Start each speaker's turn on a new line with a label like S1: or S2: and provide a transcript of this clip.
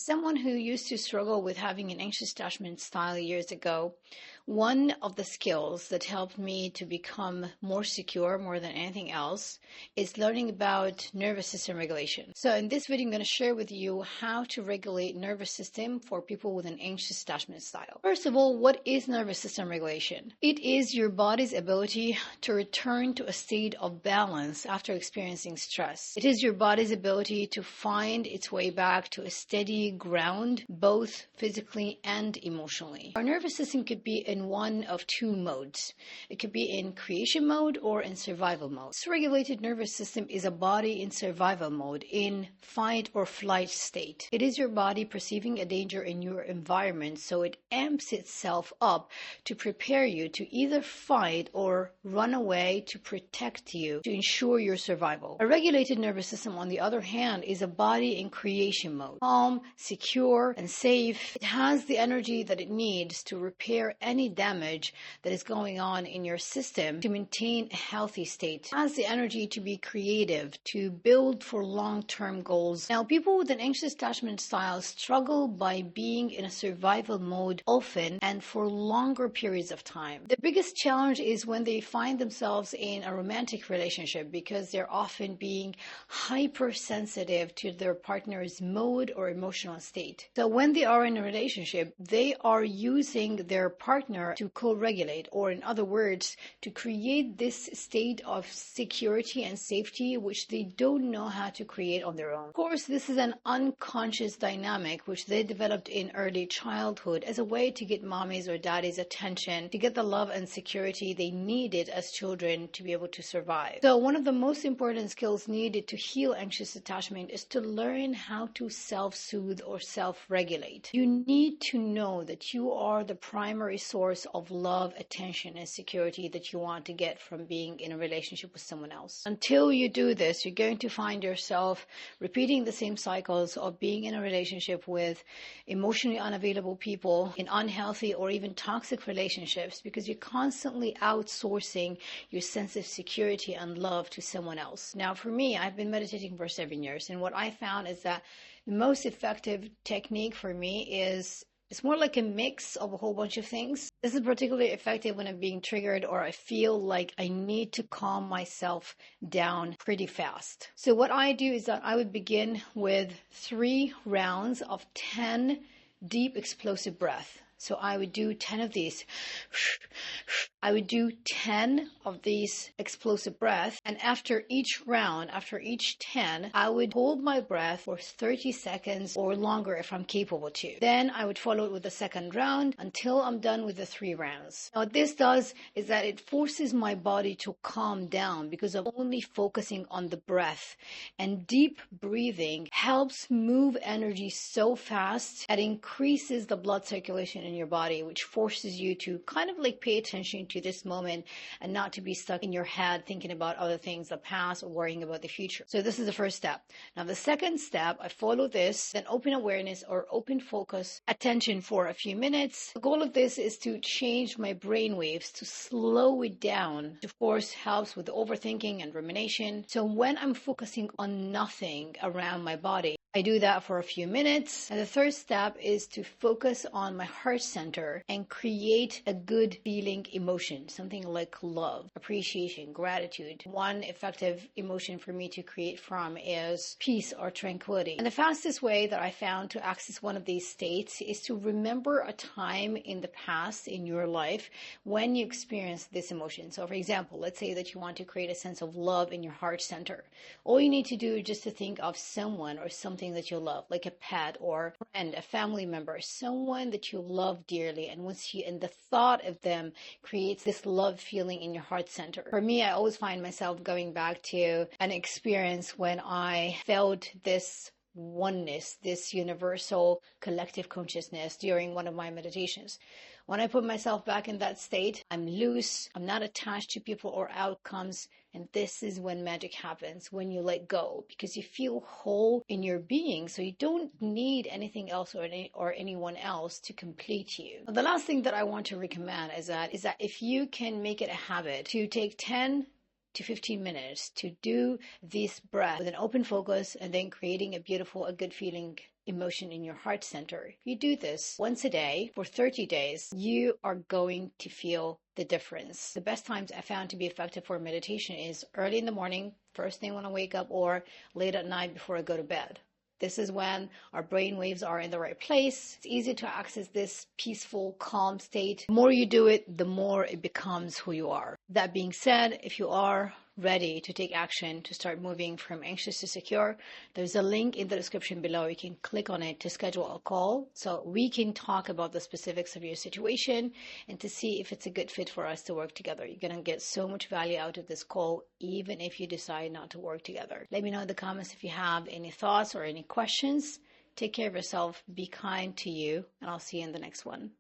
S1: Someone who used to struggle with having an anxious attachment style years ago, one of the skills that helped me to become more secure more than anything else is learning about nervous system regulation. So in this video, I'm going to share with you how to regulate nervous system for people with an anxious attachment style. First of all, what is nervous system regulation? It is your body's ability to return to a state of balance after experiencing stress. It is your body's ability to find its way back to a steady ground, both physically and emotionally. Our nervous system could be in one of two modes. It could be in creation mode or in survival mode. This regulated nervous system is a body in survival mode, in fight or flight state. It is your body perceiving a danger in your environment, so it amps itself up to prepare you to either fight or run away to protect you, to ensure your survival. A regulated nervous system, on the other hand, is a body in creation mode. Calm, secure, and safe. It has the energy that it needs to repair any damage that is going on in your system to maintain a healthy state. It has the energy to be creative, to build for long-term goals. Now, people with an anxious attachment style struggle by being in a survival mode often and for longer periods of time. The biggest challenge is when they find themselves in a romantic relationship, because they're often being hypersensitive to their partner's mode or emotional state. So when they are in a relationship, they are using their partner to co-regulate, or in other words, to create this state of security and safety which they don't know how to create on their own. Of course, this is an unconscious dynamic which they developed in early childhood as a way to get mommy's or daddy's attention, to get the love and security they needed as children to be able to survive. So one of the most important skills needed to heal anxious attachment is to learn how to self-soothe or self-regulate. You need to know that you are the primary source of love, attention, and security that you want to get from being in a relationship with someone else. Until you do this, you're going to find yourself repeating the same cycles of being in a relationship with emotionally unavailable people, in unhealthy or even toxic relationships, because you're constantly outsourcing your sense of security and love to someone else. Now, for me, I've been meditating for 7 years, and what I found is that the most effective technique for me is it's more like a mix of a whole bunch of things. This is particularly effective when I'm being triggered or I feel like I need to calm myself down pretty fast. So what I do is that I would begin with 3 rounds of 10 deep explosive breaths. So I would do 10 of these. I would do 10 of these explosive breaths. And after each round, after each 10, I would hold my breath for 30 seconds or longer if I'm capable to. Then I would follow it with the second round until I'm done with the 3 rounds. Now what this does is that it forces my body to calm down because I'm only focusing on the breath. And deep breathing helps move energy so fast it increases the blood circulation in your body, which forces you to kind of like pay attention to this moment and not to be stuck in your head thinking about other things, the past, or worrying about the future. So this is the first step. Now the second step, I follow this, then open awareness or open focus attention for a few minutes. The goal of this is to change my brain waves, to slow it down. Of course, helps with overthinking and rumination. So when I'm focusing on nothing around my body, I do that for a few minutes. And the third step is to focus on my heart center and create a good feeling emotion, something like love, appreciation, gratitude. One effective emotion for me to create from is peace or tranquility. And the fastest way that I found to access one of these states is to remember a time in the past in your life when you experienced this emotion. So for example, let's say that you want to create a sense of love in your heart center. All you need to do is just to think of someone or something that you love, like a pet or a friend, a family member, someone that you love dearly, and the thought of them creates this love feeling in your heart center. For me, I always find myself going back to an experience when I felt this oneness, this universal collective consciousness during one of my meditations. When I put myself back in that state, I'm loose, I'm not attached to people or outcomes, and this is when magic happens, when you let go, because you feel whole in your being, so you don't need anything else or anyone else to complete you. The last thing that I want to recommend is that if you can make it a habit to take 10 to 15 minutes to do this breath with an open focus and then creating a good feeling emotion in your heart center. If you do this once a day for 30 days, you are going to feel the difference. The best times I found to be effective for meditation is early in the morning, first thing when I wake up, or late at night before I go to bed. This is when our brain waves are in the right place. It's easy to access this peaceful, calm state. The more you do it, the more it becomes who you are. That being said, if you are ready to take action to start moving from anxious to secure, there's a link in the description below. You can click on it to schedule a call so we can talk about the specifics of your situation and to see if it's a good fit for us to work together. You're going to get so much value out of this call, even if you decide not to work together. Let me know in the comments if you have any thoughts or any questions. Take care of yourself, be kind to you, and I'll see you in the next one.